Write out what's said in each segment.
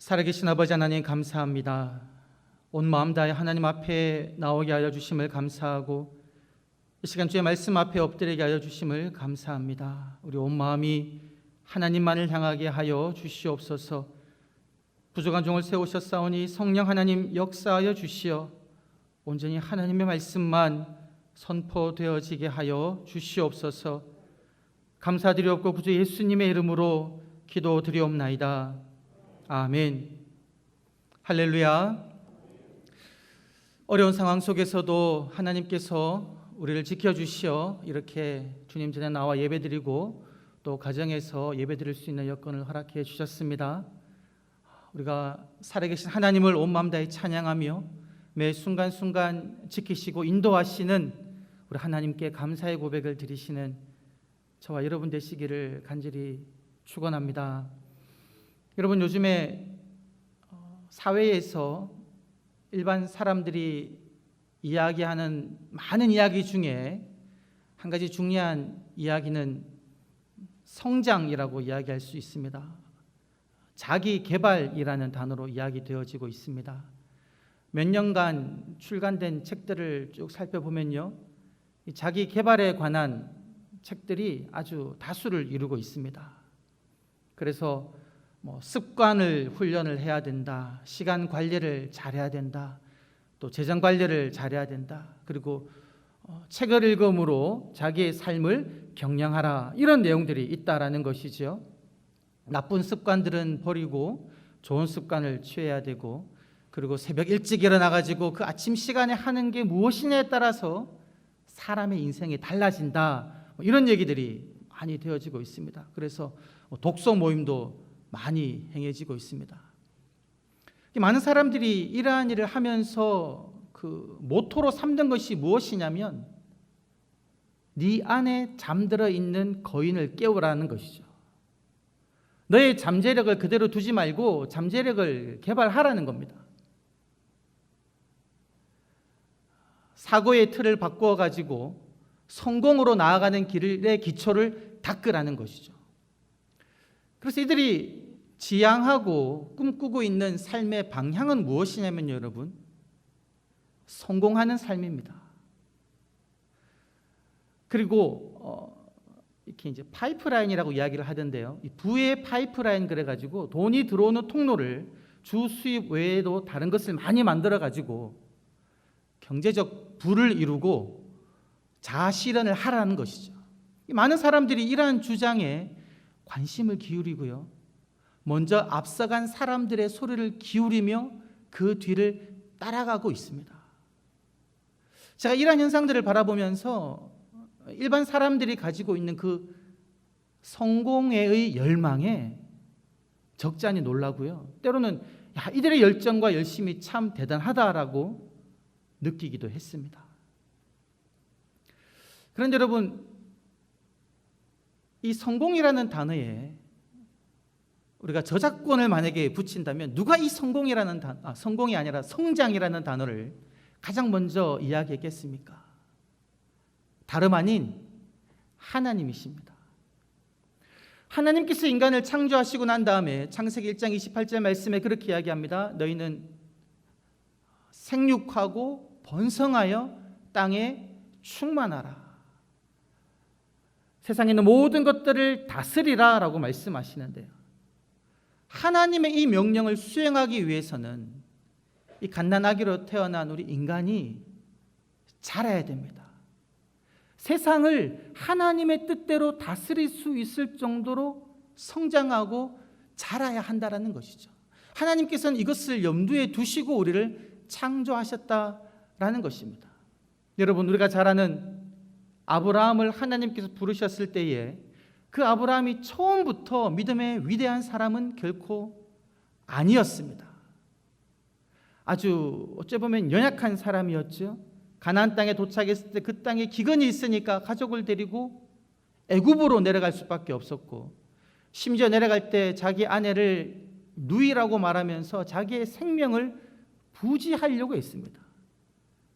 살아계신 아버지 하나님 감사합니다. 온 마음 다해 하나님 앞에 나오게 하여 주심을 감사하고 이 시간 주의 말씀 앞에 엎드리게 하여 주심을 감사합니다. 우리 온 마음이 하나님만을 향하게 하여 주시옵소서. 부족한 종을 세우셨사오니 성령 하나님 역사하여 주시어 온전히 하나님의 말씀만 선포되어지게 하여 주시옵소서. 감사드리옵고 구주 예수님의 이름으로 기도드리옵나이다. 아멘. 할렐루야. 어려운 상황 속에서도 하나님께서 우리를 지켜주시어 이렇게 주님 전에 나와 예배드리고 또 가정에서 예배드릴 수 있는 여건을 허락해 주셨습니다. 우리가 살아계신 하나님을 온 마음 다해 찬양하며 매 순간순간 지키시고 인도하시는 우리 하나님께 감사의 고백을 드리시는 저와 여러분 되시기를 간절히 축원합니다. 여러분, 요즘에 사회에서 일반 사람들이 이야기하는 많은 이야기 중에 한 가지 중요한 이야기는 성장이라고 이야기할 수 있습니다. 자기 개발이라는 단어로 이야기되어지고 있습니다. 몇 년간 출간된 책들을 쭉 살펴보면요, 자기 개발에 관한 책들이 아주 다수를 이루고 있습니다. 그래서 습관을 훈련을 해야 된다, 시간 관리를 잘해야 된다, 또 재정 관리를 잘해야 된다, 그리고 책을 읽음으로 자기의 삶을 경영하라, 이런 내용들이 있다라는 것이죠. 나쁜 습관들은 버리고 좋은 습관을 취해야 되고, 그리고 새벽 일찍 일어나가지고 그 아침 시간에 하는 게 무엇이냐에 따라서 사람의 인생이 달라진다, 이런 얘기들이 많이 되어지고 있습니다. 그래서 독서 모임도 많이 행해지고 있습니다. 많은 사람들이 이러한 일을 하면서 그 모토로 삼는 것이 무엇이냐면 네 안에 잠들어 있는 거인을 깨우라는 것이죠. 너의 잠재력을 그대로 두지 말고 잠재력을 개발하라는 겁니다. 사고의 틀을 바꾸어 가지고 성공으로 나아가는 길의 기초를 닦으라는 것이죠. 그래서 이들이 지향하고 꿈꾸고 있는 삶의 방향은 무엇이냐면 여러분, 성공하는 삶입니다. 그리고 이렇게 이제 파이프라인이라고 이야기를 하던데요, 이 부의 파이프라인 그래가지고 돈이 들어오는 통로를 주 수입 외에도 다른 것을 많이 만들어가지고 경제적 부를 이루고 자아 실현을 하라는 것이죠. 많은 사람들이 이러한 주장에 관심을 기울이고요, 먼저 앞서간 사람들의 소리를 기울이며 그 뒤를 따라가고 있습니다. 제가 이러한 현상들을 바라보면서 일반 사람들이 가지고 있는 그 성공의 열망에 적잖이 놀라고요, 때로는 이들의 열정과 열심이 참 대단하다라고 느끼기도 했습니다. 그런데 여러분, 이 성공이라는 단어에 우리가 저작권을 만약에 붙인다면 누가 이 성공이라는 성공이 아니라 성장이라는 단어를 가장 먼저 이야기했겠습니까? 다름 아닌 하나님이십니다. 하나님께서 인간을 창조하시고 난 다음에 창세기 1장 28절 말씀에 그렇게 이야기합니다. 너희는 생육하고 번성하여 땅에 충만하라, 세상에 있는 모든 것들을 다스리라 라고 말씀하시는데요, 하나님의 이 명령을 수행하기 위해서는 이 갓난아기로 태어난 우리 인간이 자라야 됩니다. 세상을 하나님의 뜻대로 다스릴 수 있을 정도로 성장하고 자라야 한다는 것이죠. 하나님께서는 이것을 염두에 두시고 우리를 창조하셨다라는 것입니다. 여러분, 우리가 잘 아는 아브라함을 하나님께서 부르셨을 때에 그 아브라함이 처음부터 믿음의 위대한 사람은 결코 아니었습니다. 아주 어찌 보면 연약한 사람이었죠. 가나안 땅에 도착했을 때 그 땅에 기근이 있으니까 가족을 데리고 애굽으로 내려갈 수밖에 없었고, 심지어 내려갈 때 자기 아내를 누이라고 말하면서 자기의 생명을 부지하려고 했습니다.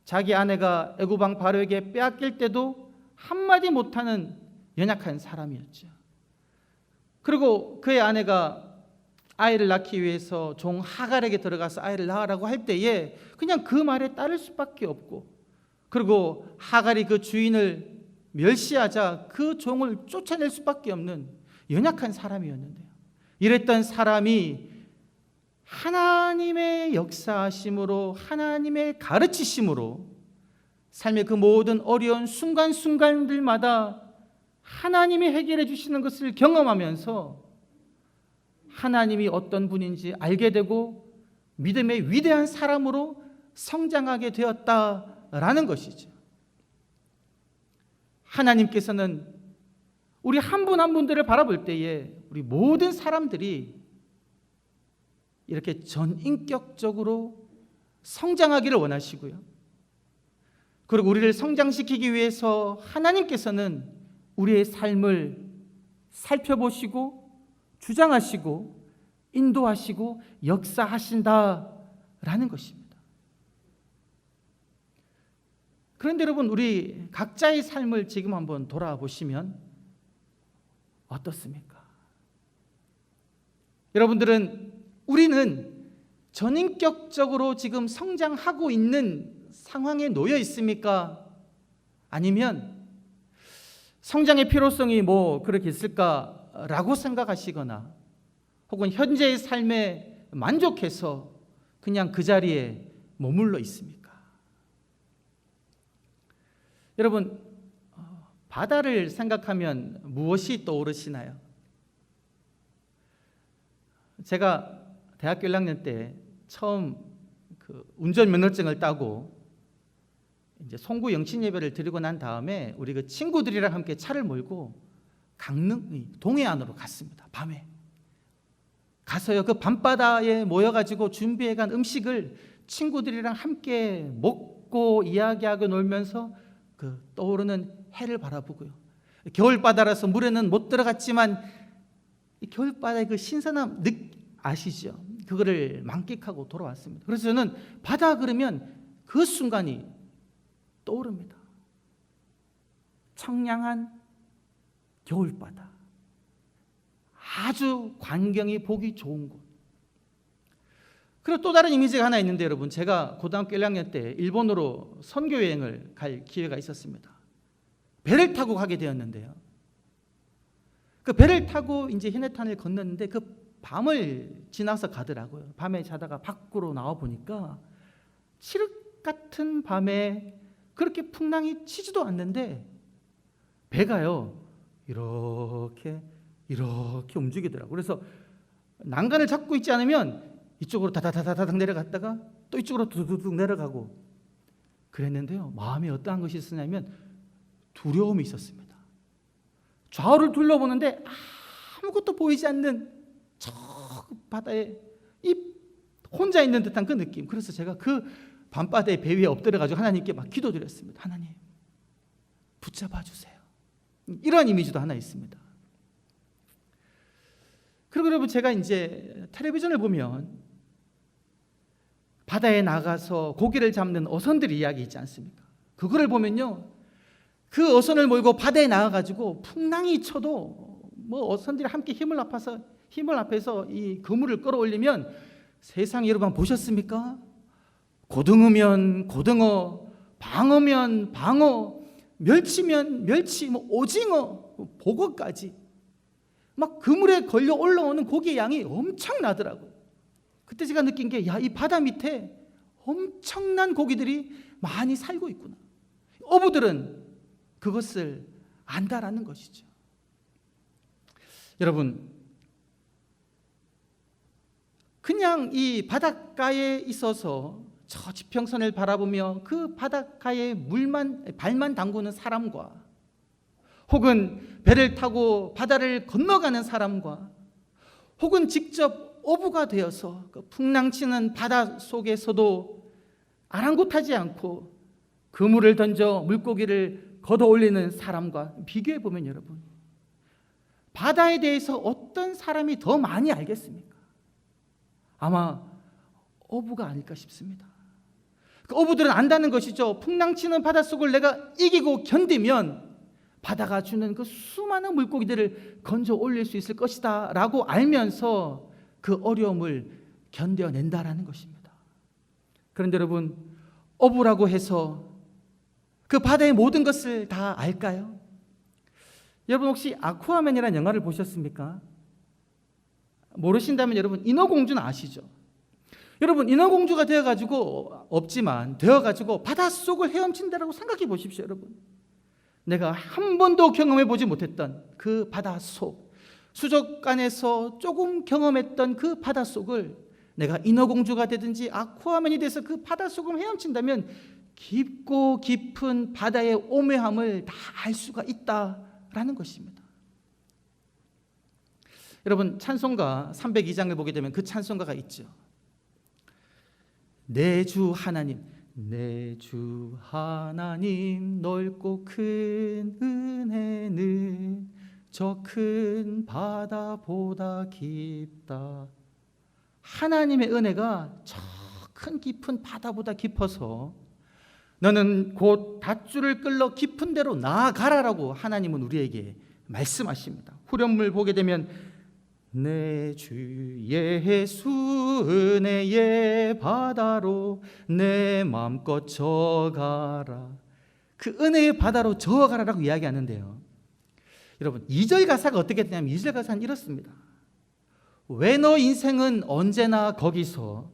자기 아내가 애굽 왕 바로에게 빼앗길 때도 한마디 못하는 연약한 사람이었죠. 그리고 그의 아내가 아이를 낳기 위해서 종 하갈에게 들어가서 아이를 낳으라고 할 때에 그냥 그 말에 따를 수밖에 없고, 그리고 하갈이 그 주인을 멸시하자 그 종을 쫓아낼 수밖에 없는 연약한 사람이었는데요. 이랬던 사람이 하나님의 역사하심으로, 하나님의 가르치심으로 삶의 그 모든 어려운 순간순간들마다 하나님이 해결해 주시는 것을 경험하면서 하나님이 어떤 분인지 알게 되고 믿음의 위대한 사람으로 성장하게 되었다라는 것이죠. 하나님께서는 우리 한 분 한 분들을 바라볼 때에 우리 모든 사람들이 이렇게 전인격적으로 성장하기를 원하시고요. 그리고 우리를 성장시키기 위해서 하나님께서는 우리의 삶을 살펴보시고 주장하시고 인도하시고 역사하신다라는 것입니다. 그런데 여러분, 우리 각자의 삶을 지금 한번 돌아보시면 어떻습니까? 우리는 전인격적으로 지금 성장하고 있는 상황에 놓여 있습니까? 아니면 성장의 필요성이 그렇게 있을까라고 생각하시거나 혹은 현재의 삶에 만족해서 그냥 그 자리에 머물러 있습니까? 여러분, 바다를 생각하면 무엇이 떠오르시나요? 제가 대학교 1학년 때 처음 운전면허증을 따고 이제 송구 영신 예배를 드리고 난 다음에 우리 그 친구들이랑 함께 차를 몰고 강릉 동해안으로 갔습니다. 밤에 가서요, 그 밤바다에 모여가지고 준비해간 음식을 친구들이랑 함께 먹고 이야기하고 놀면서 그 떠오르는 해를 바라보고요. 겨울바다라서 물에는 못 들어갔지만 이 겨울바다의 그 신선함 아시죠? 그거를 만끽하고 돌아왔습니다. 그래서 저는 바다 그러면 그 순간이 떠오릅니다. 청량한 겨울바다, 아주 광경이 보기 좋은 곳. 그리고 또 다른 이미지가 하나 있는데 여러분, 제가 고등학교 1학년 때 일본으로 선교 여행을 갈 기회가 있었습니다. 배를 타고 가게 되었는데요, 그 배를 타고 이제 해내탄을 건넜는데 그 밤을 지나서 가더라고요. 밤에 자다가 밖으로 나와 보니까 칠흑 같은 밤에 그렇게 풍랑이 치지도 않는데 배가요 이렇게 움직이더라고요. 그래서 난간을 잡고 있지 않으면 이쪽으로 다다다다닥 내려갔다가 또 이쪽으로 두두둑 내려가고 그랬는데요, 마음에 어떠한 것이 있었냐면 두려움이 있었습니다. 좌우를 둘러보는데 아무것도 보이지 않는 저 바다에 혼자 있는 듯한 그 느낌. 그래서 제가 그 밤바다의 배 위에 엎드려가지고 하나님께 막 기도드렸습니다. 하나님, 붙잡아 주세요. 이런 이미지도 하나 있습니다. 그리고 여러분, 제가 이제 텔레비전을 보면 바다에 나가서 고기를 잡는 어선들 이야기 있지 않습니까? 그거를 보면요, 그 어선을 몰고 바다에 나가가지고 풍랑이 쳐도 어선들이 함께 힘을 합해서 이 그물을 끌어올리면 세상에 여러분 보셨습니까? 고등어면 고등어, 방어면 방어, 멸치면 멸치, 오징어, 보거까지 막 그물에 걸려 올라오는 고기의 양이 엄청나더라고요. 그때 제가 느낀 게, 이 바다 밑에 엄청난 고기들이 많이 살고 있구나. 어부들은 그것을 안다라는 것이죠. 여러분, 그냥 이 바닷가에 있어서 저 지평선을 바라보며 그 바닷가에 발만 담그는 사람과, 혹은 배를 타고 바다를 건너가는 사람과, 혹은 직접 어부가 되어서 그 풍랑치는 바다 속에서도 아랑곳하지 않고 그물을 던져 물고기를 걷어 올리는 사람과 비교해 보면 여러분, 바다에 대해서 어떤 사람이 더 많이 알겠습니까? 아마 어부가 아닐까 싶습니다. 그 어부들은 안다는 것이죠. 풍랑치는 바닷속을 내가 이기고 견디면 바다가 주는 그 수많은 물고기들을 건져 올릴 수 있을 것이다 라고 알면서 그 어려움을 견뎌낸다라는 것입니다. 그런데 여러분, 어부라고 해서 그 바다의 모든 것을 다 알까요? 여러분 혹시 아쿠아맨이라는 영화를 보셨습니까? 모르신다면 여러분 인어공주는 아시죠? 여러분 인어공주가 되어가지고 되어가지고 바닷속을 헤엄친다라고 생각해 보십시오. 여러분, 내가 한 번도 경험해 보지 못했던 그 바닷속, 수족관에서 조금 경험했던 그 바닷속을 내가 인어공주가 되든지 아쿠아맨이 돼서 그 바닷속을 헤엄친다면 깊고 깊은 바다의 오묘함을 다 알 수가 있다라는 것입니다. 여러분, 찬송가 302장을 보게 되면 그 찬송가가 있죠. 내 주 하나님, 내 주 하나님, 넓고 큰 은혜는 저 큰 바다보다 깊다. 하나님의 은혜가 저 큰 깊은 바다보다 깊어서 너는 곧 닷줄을 끌러 깊은 데로 나아가라라고 하나님은 우리에게 말씀하십니다. 후렴을 보게 되면 내 주 예수 은혜의 바다로 내 맘껏 저어가라. 그 은혜의 바다로 저어가라라고 이야기하는데요. 여러분, 2절 가사가 어떻게 되냐면 2절 가사는 이렇습니다. 왜 너 인생은 언제나 거기서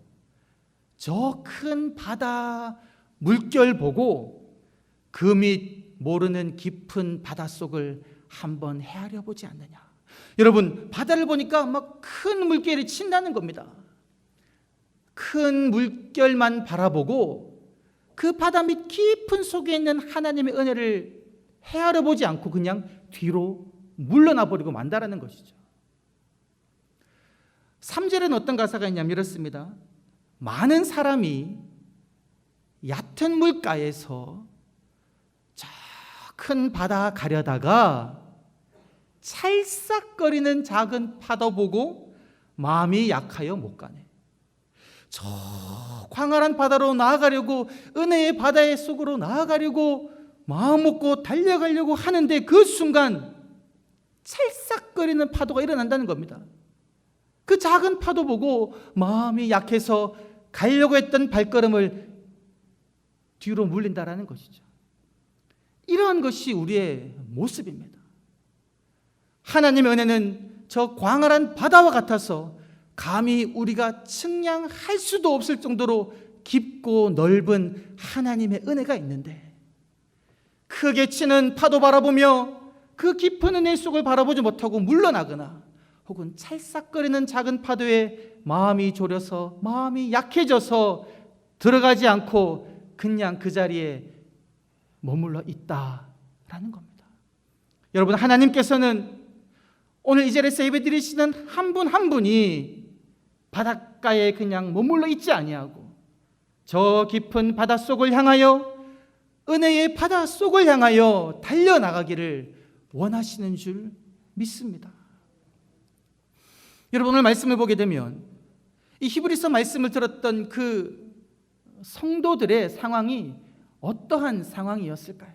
저 큰 바다 물결 보고 그 밑 모르는 깊은 바닷속을 한번 헤아려 보지 않느냐. 여러분, 바다를 보니까 막 큰 물결이 친다는 겁니다. 큰 물결만 바라보고 그 바다 밑 깊은 속에 있는 하나님의 은혜를 헤아려 보지 않고 그냥 뒤로 물러나 버리고 만다라는 것이죠. 3절에는 어떤 가사가 있냐면 이렇습니다. 많은 사람이 얕은 물가에서 저 큰 바다 가려다가 찰싹거리는 작은 파도 보고 마음이 약하여 못 가네. 저 광활한 바다로 나아가려고, 은혜의 바다의 속으로 나아가려고 마음 먹고 달려가려고 하는데 그 순간 찰싹거리는 파도가 일어난다는 겁니다. 그 작은 파도 보고 마음이 약해서 가려고 했던 발걸음을 뒤로 물린다라는 것이죠. 이러한 것이 우리의 모습입니다. 하나님의 은혜는 저 광활한 바다와 같아서 감히 우리가 측량할 수도 없을 정도로 깊고 넓은 하나님의 은혜가 있는데, 크게 치는 파도 바라보며 그 깊은 은혜 속을 바라보지 못하고 물러나거나 혹은 찰싹거리는 작은 파도에 마음이 졸여서 마음이 약해져서 들어가지 않고 그냥 그 자리에 머물러 있다라는 겁니다. 여러분, 하나님께서는 오늘 이 자리에서 예배드리시는 한 분 한 분이 바닷가에 그냥 머물러 있지 아니하고 저 깊은 바닷속을 향하여, 은혜의 바닷속을 향하여 달려나가기를 원하시는 줄 믿습니다. 여러분, 오늘 말씀을 보게 되면 이 히브리서 말씀을 들었던 그 성도들의 상황이 어떠한 상황이었을까요?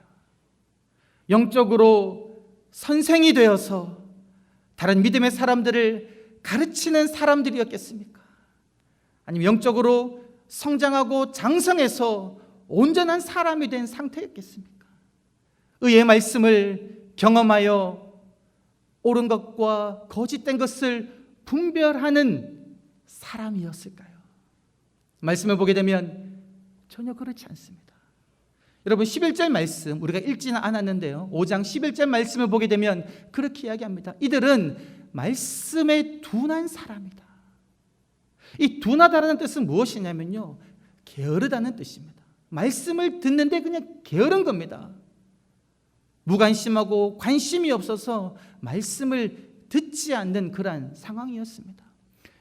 영적으로 선생이 되어서 다른 믿음의 사람들을 가르치는 사람들이었겠습니까? 아니면 영적으로 성장하고 장성해서 온전한 사람이 된 상태였겠습니까? 의의 말씀을 경험하여 옳은 것과 거짓된 것을 분별하는 사람이었을까요? 말씀을 보게 되면 전혀 그렇지 않습니다. 여러분, 11절 말씀 우리가 읽지는 않았는데요, 5장 11절 말씀을 보게 되면 그렇게 이야기합니다. 이들은 말씀에 둔한 사람이다. 이 둔하다라는 뜻은 무엇이냐면요, 게으르다는 뜻입니다. 말씀을 듣는데 그냥 게으른 겁니다. 무관심하고 관심이 없어서 말씀을 듣지 않는 그러한 상황이었습니다.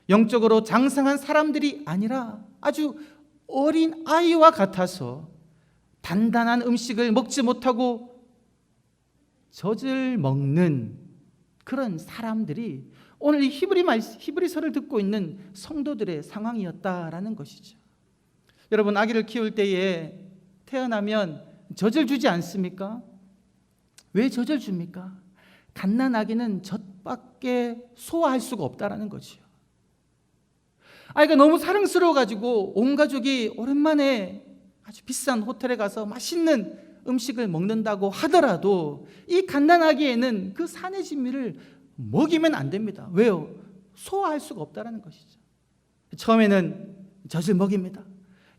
영적으로 장성한 사람들이 아니라 아주 어린 아이와 같아서 단단한 음식을 먹지 못하고 젖을 먹는 그런 사람들이 오늘 이 히브리서를 듣고 있는 성도들의 상황이었다라는 것이죠. 여러분, 아기를 키울 때에 태어나면 젖을 주지 않습니까? 왜 젖을 줍니까? 갓난 아기는 젖밖에 소화할 수가 없다라는 거지요. 아이가 너무 사랑스러워가지고 온 가족이 오랜만에 아주 비싼 호텔에 가서 맛있는 음식을 먹는다고 하더라도 이 갓난아기에는 그 산의 진미를 먹이면 안 됩니다. 왜요? 소화할 수가 없다는 것이죠. 처음에는 젖을 먹입니다.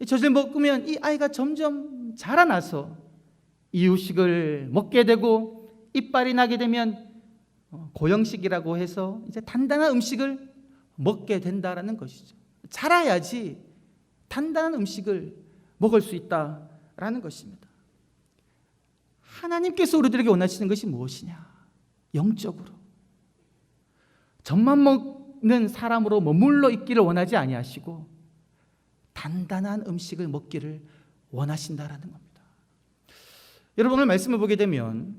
이 젖을 먹으면 이 아이가 점점 자라나서 이유식을 먹게 되고 이빨이 나게 되면 고형식이라고 해서 이제 단단한 음식을 먹게 된다라는 것이죠. 자라야지 단단한 음식을 먹을 수 있다라는 것입니다. 하나님께서 우리들에게 원하시는 것이 무엇이냐? 영적으로 젖만 먹는 사람으로 머물러 있기를 원하지 아니하시고 단단한 음식을 먹기를 원하신다라는 겁니다. 여러분, 오늘 말씀을 보게 되면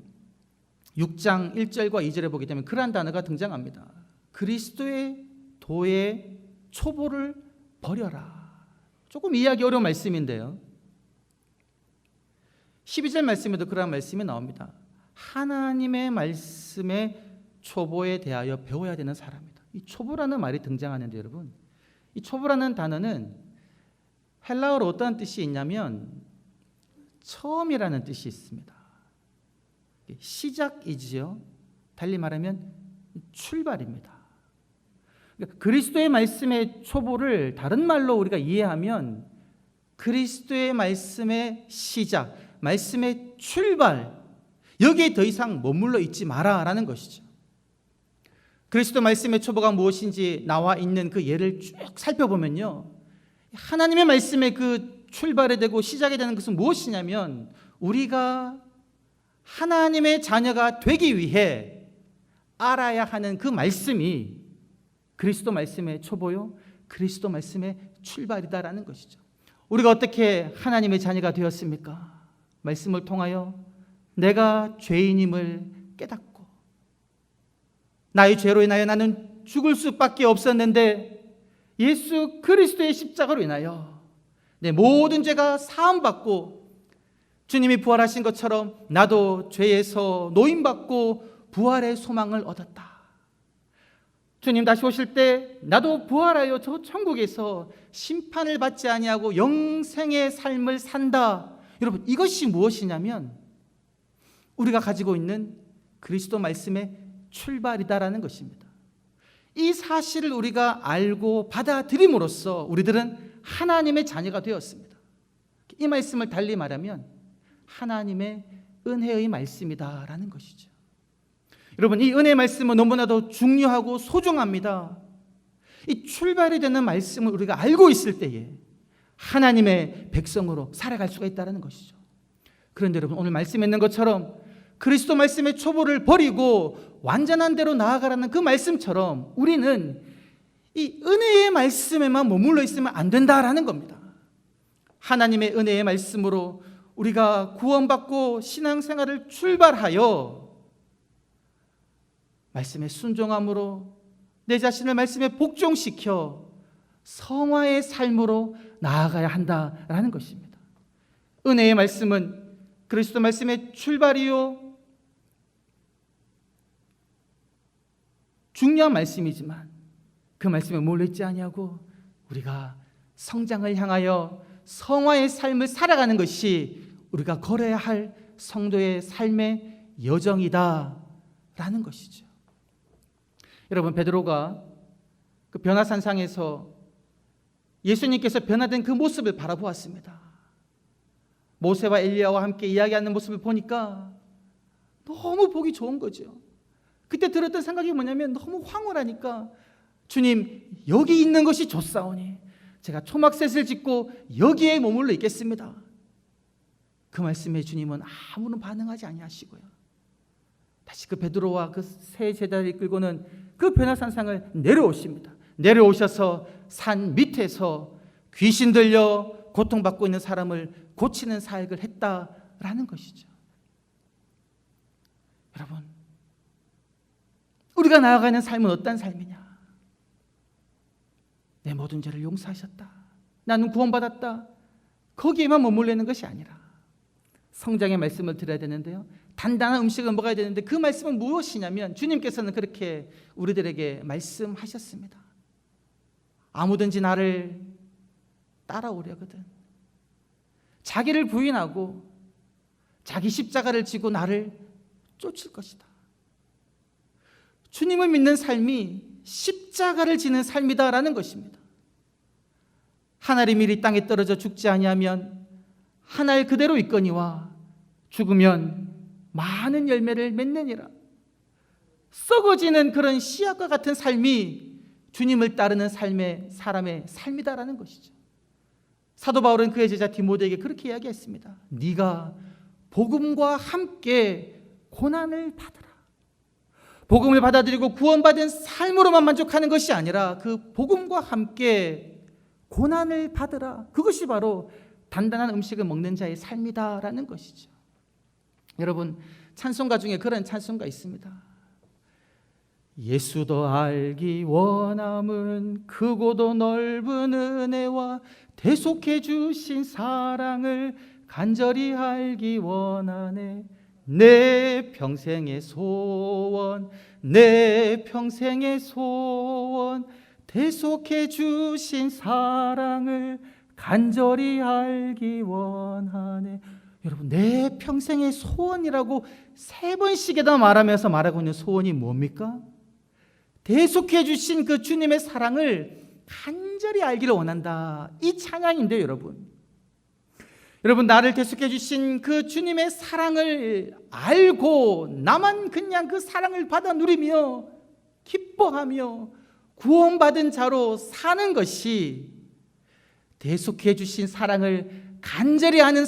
6장 1절과 2절에 보게 되면 그러한 단어가 등장합니다. 그리스도의 도의 초보를 버려라. 조금 이해하기 어려운 말씀인데요, 12절 말씀에도 그러한 말씀이 나옵니다. 하나님의 말씀의 초보에 대하여 배워야 되는 사람이다. 이 초보라는 말이 등장하는데, 여러분, 이 초보라는 단어는 헬라어로 어떠한 뜻이 있냐면 처음이라는 뜻이 있습니다. 시작이지요. 달리 말하면 출발입니다. 그러니까 그리스도의 말씀의 초보를 다른 말로 우리가 이해하면 그리스도의 말씀의 시작, 말씀의 출발, 여기에 더 이상 머물러 있지 마라라는 것이죠. 그리스도 말씀의 초보가 무엇인지 나와 있는 그 예를 쭉 살펴보면요, 하나님의 말씀의 그 출발이 되고 시작이 되는 것은 무엇이냐면 우리가 하나님의 자녀가 되기 위해 알아야 하는 그 말씀이 그리스도 말씀의 초보요, 그리스도 말씀의 출발이다라는 것이죠. 우리가 어떻게 하나님의 자녀가 되었습니까? 말씀을 통하여 내가 죄인임을 깨닫고 나의 죄로 인하여 나는 죽을 수밖에 없었는데 예수 그리스도의 십자가로 인하여 내 모든 죄가 사함받고 주님이 부활하신 것처럼 나도 죄에서 노임받고 부활의 소망을 얻었다. 주님 다시 오실 때 나도 부활하여 저 천국에서 심판을 받지 아니하고 영생의 삶을 산다. 여러분, 이것이 무엇이냐면 우리가 가지고 있는 그리스도 말씀의 출발이다라는 것입니다. 이 사실을 우리가 알고 받아들임으로써 우리들은 하나님의 자녀가 되었습니다. 이 말씀을 달리 말하면 하나님의 은혜의 말씀이다라는 것이죠. 여러분, 이 은혜의 말씀은 너무나도 중요하고 소중합니다. 이 출발이 되는 말씀을 우리가 알고 있을 때에 하나님의 백성으로 살아갈 수가 있다는 것이죠. 그런데 여러분, 오늘 말씀에 있는 것처럼 그리스도 말씀의 초보를 버리고 완전한 대로 나아가라는 그 말씀처럼 우리는 이 은혜의 말씀에만 머물러 있으면 안 된다라는 겁니다. 하나님의 은혜의 말씀으로 우리가 구원받고 신앙생활을 출발하여 말씀에 순종함으로 내 자신을 말씀에 복종시켜 성화의 삶으로 나아가야 한다라는 것입니다. 은혜의 말씀은 그리스도 말씀의 출발이요, 중요한 말씀이지만 그 말씀에 몰려있지 아니하고 우리가 성장을 향하여 성화의 삶을 살아가는 것이 우리가 걸어야 할 성도의 삶의 여정이다라는 것이죠. 여러분, 베드로가 그 변화산상에서 예수님께서 변화된 그 모습을 바라보았습니다. 모세와 엘리야와 함께 이야기하는 모습을 보니까 너무 보기 좋은 거죠. 그때 들었던 생각이 뭐냐면 너무 황홀하니까 주님, 여기 있는 것이 좋사오니 제가 초막셋을 짓고 여기에 머물러 있겠습니다. 그 말씀에 주님은 아무런 반응하지 아니하시고요, 다시 그 베드로와 그 세 제자를 이끌고는 그 변화산상을 내려오십니다. 내려오셔서 산 밑에서 귀신 들려 고통받고 있는 사람을 고치는 사역을 했다라는 것이죠. 여러분, 우리가 나아가는 삶은 어떤 삶이냐? 내 모든 죄를 용서하셨다, 나는 구원받았다, 거기에만 머물르는 것이 아니라 성장의 말씀을 들어야 되는데요, 단단한 음식을 먹어야 되는데 그 말씀은 무엇이냐면 주님께서는 그렇게 우리들에게 말씀하셨습니다. 아무든지 나를 따라오려거든 자기를 부인하고 자기 십자가를 지고 나를 쫓을 것이다. 주님을 믿는 삶이 십자가를 지는 삶이다라는 것입니다. 한 알이 미리 땅에 떨어져 죽지 아니하면 한 알 그대로 있거니와 죽으면 많은 열매를 맺느니라. 썩어지는 그런 씨앗과 같은 삶이 주님을 따르는 사람의 삶이다라는 것이죠. 사도 바울은 그의 제자 디모데에게 그렇게 이야기했습니다. 네가 복음과 함께 고난을 받으라. 복음을 받아들이고 구원받은 삶으로만 만족하는 것이 아니라 그 복음과 함께 고난을 받으라. 그것이 바로 단단한 음식을 먹는 자의 삶이다라는 것이죠. 여러분, 찬송가 중에 그런 찬송가 있습니다. 예수도 알기 원함은 크고도 넓은 은혜와 대속해 주신 사랑을 간절히 알기 원하네. 내 평생의 소원, 내 평생의 소원, 대속해 주신 사랑을 간절히 알기 원하네. 여러분, 내 평생의 소원이라고 3번씩이나 말하면서 말하고 있는 소원이 뭡니까? 대속해 주신 그 주님의 사랑을 간절히 알기를 원한다. 이 찬양인데요, 여러분, 나를 대속해 주신 그 주님의 사랑을 알고 나만 그냥 그 사랑을 받아 누리며 기뻐하며 구원받은 자로 사는 것이 대속해 주신 사랑을 간절히 아는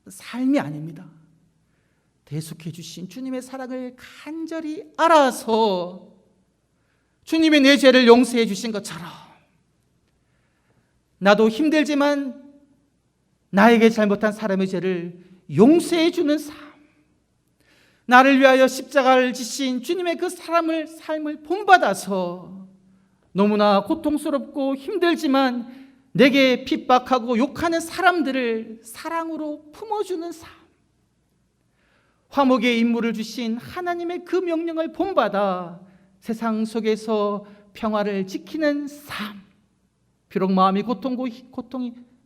삶이 아닙니다. 대속해 주신 주님의 사랑을 간절히 알아서 주님이 내 죄를 용서해 주신 것처럼 나도 힘들지만 나에게 잘못한 사람의 죄를 용서해 주는 삶, 나를 위하여 십자가를 지신 주님의 그 삶을 본받아서 너무나 고통스럽고 힘들지만 내게 핍박하고 욕하는 사람들을 사랑으로 품어주는 삶, 화목의 임무를 주신 하나님의 그 명령을 본받아 세상 속에서 평화를 지키는 삶, 비록 마음이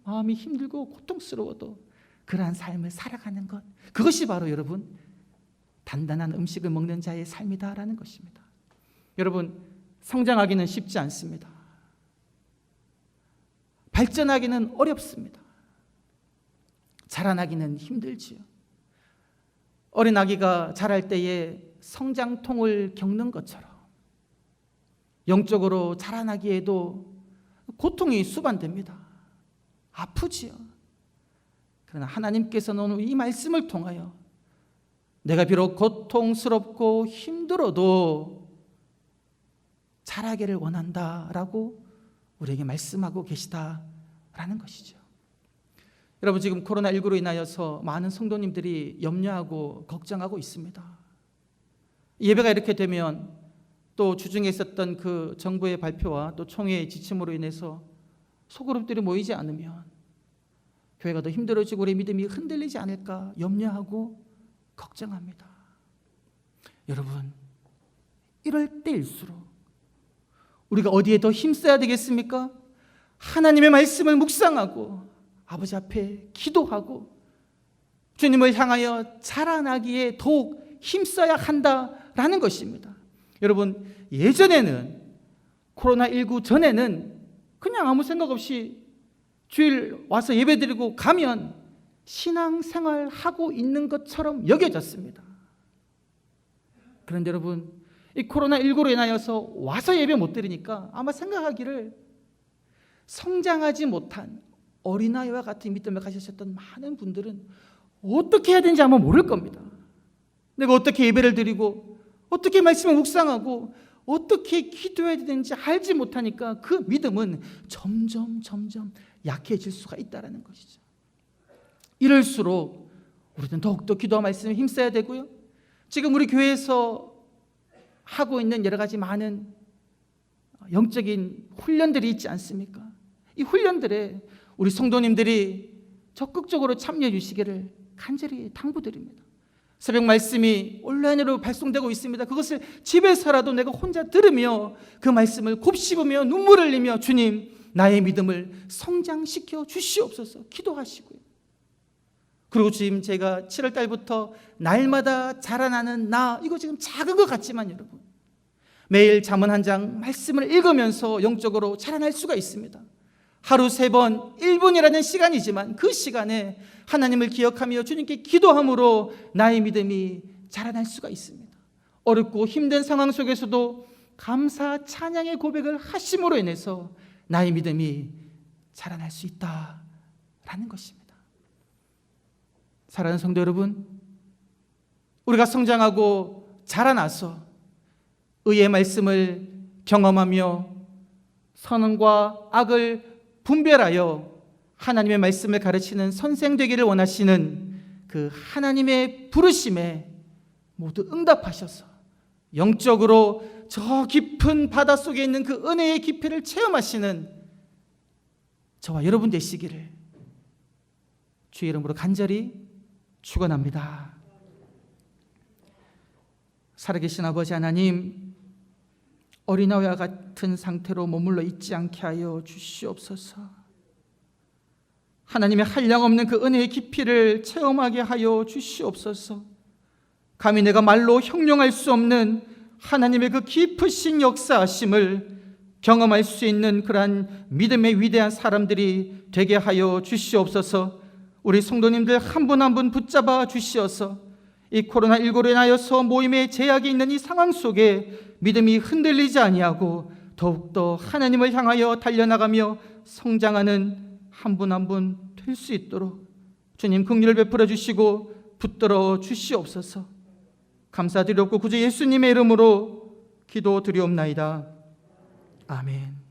마음이 힘들고 고통스러워도 그러한 삶을 살아가는 것, 그것이 바로 여러분 단단한 음식을 먹는 자의 삶이다라는 것입니다. 여러분, 성장하기는 쉽지 않습니다. 발전하기는 어렵습니다. 자라나기는 힘들지요. 어린 아기가 자랄 때에 성장통을 겪는 것처럼 영적으로 자라나기에도 고통이 수반됩니다. 아프지요. 그러나 하나님께서는 이 말씀을 통하여 내가 비록 고통스럽고 힘들어도 자라기를 원한다라고 우리에게 말씀하고 계시다라는 것이죠. 여러분, 지금 코로나19로 인하여서 많은 성도님들이 염려하고 걱정하고 있습니다. 예배가 이렇게 되면 또 주중에 있었던 그 정부의 발표와 또 총회의 지침으로 인해서 소그룹들이 모이지 않으면 교회가 더 힘들어지고 우리 믿음이 흔들리지 않을까 염려하고 걱정합니다. 여러분, 이럴 때일수록 우리가 어디에 더 힘써야 되겠습니까? 하나님의 말씀을 묵상하고 아버지 앞에 기도하고 주님을 향하여 자라나기에 더욱 힘써야 한다라는 것입니다. 여러분, 예전에는 코로나19 전에는 그냥 아무 생각 없이 주일 와서 예배드리고 가면 신앙생활 하고 있는 것처럼 여겨졌습니다. 그런데 여러분, 이 코로나19로 인하여서 와서 예배 못 드리니까 아마 생각하기를 성장하지 못한 어린아이와 같은 믿음을 가지셨던 많은 분들은 어떻게 해야 되는지 아마 모를 겁니다. 내가 어떻게 예배를 드리고 어떻게 말씀을 묵상하고 어떻게 기도해야 되는지 알지 못하니까 그 믿음은 점점 약해질 수가 있다는 것이죠. 이럴수록 우리는 더욱더 기도와 말씀에 힘써야 되고요. 지금 우리 교회에서 하고 있는 여러 가지 많은 영적인 훈련들이 있지 않습니까? 이 훈련들에 우리 성도님들이 적극적으로 참여해 주시기를 간절히 당부드립니다. 새벽 말씀이 온라인으로 발송되고 있습니다. 그것을 집에서라도 내가 혼자 들으며 그 말씀을 곱씹으며 눈물을 흘리며 주님, 나의 믿음을 성장시켜 주시옵소서 기도하시고요. 그리고 지금 제가 7월 달부터 날마다 자라나는 나, 이거 지금 작은 것 같지만 여러분, 매일 잠언 한 장 말씀을 읽으면서 영적으로 자라날 수가 있습니다. 하루 3번 1분이라는 시간이지만 그 시간에 하나님을 기억하며 주님께 기도함으로 나의 믿음이 자라날 수가 있습니다. 어렵고 힘든 상황 속에서도 감사 찬양의 고백을 하심으로 인해서 나의 믿음이 자라날 수 있다라는 것입니다. 사랑하는 성도 여러분, 우리가 성장하고 자라나서 의의 말씀을 경험하며 선과 악을 분별하여 하나님의 말씀을 가르치는 선생 되기를 원하시는 그 하나님의 부르심에 모두 응답하셔서 영적으로 저 깊은 바닷속에 있는 그 은혜의 깊이를 체험하시는 저와 여러분 되시기를 주의 이름으로 간절히 축원합니다. 살아계신 아버지 하나님, 어린아이와 같은 상태로 머물러 있지 않게 하여 주시옵소서. 하나님의 한량없는 그 은혜의 깊이를 체험하게 하여 주시옵소서. 감히 내가 말로 형용할 수 없는 하나님의 그 깊으신 역사하심을 경험할 수 있는 그러한 믿음의 위대한 사람들이 되게 하여 주시옵소서. 우리 성도님들 한 분 한 분 붙잡아 주시어서 이 코로나19로 인하여서 모임에 제약이 있는 이 상황 속에 믿음이 흔들리지 아니하고 더욱더 하나님을 향하여 달려나가며 성장하는 한 분 한 분 될 수 있도록 주님 긍휼을 베풀어 주시고 붙들어 주시옵소서. 감사드리옵고 구주 예수님의 이름으로 기도드리옵나이다. 아멘.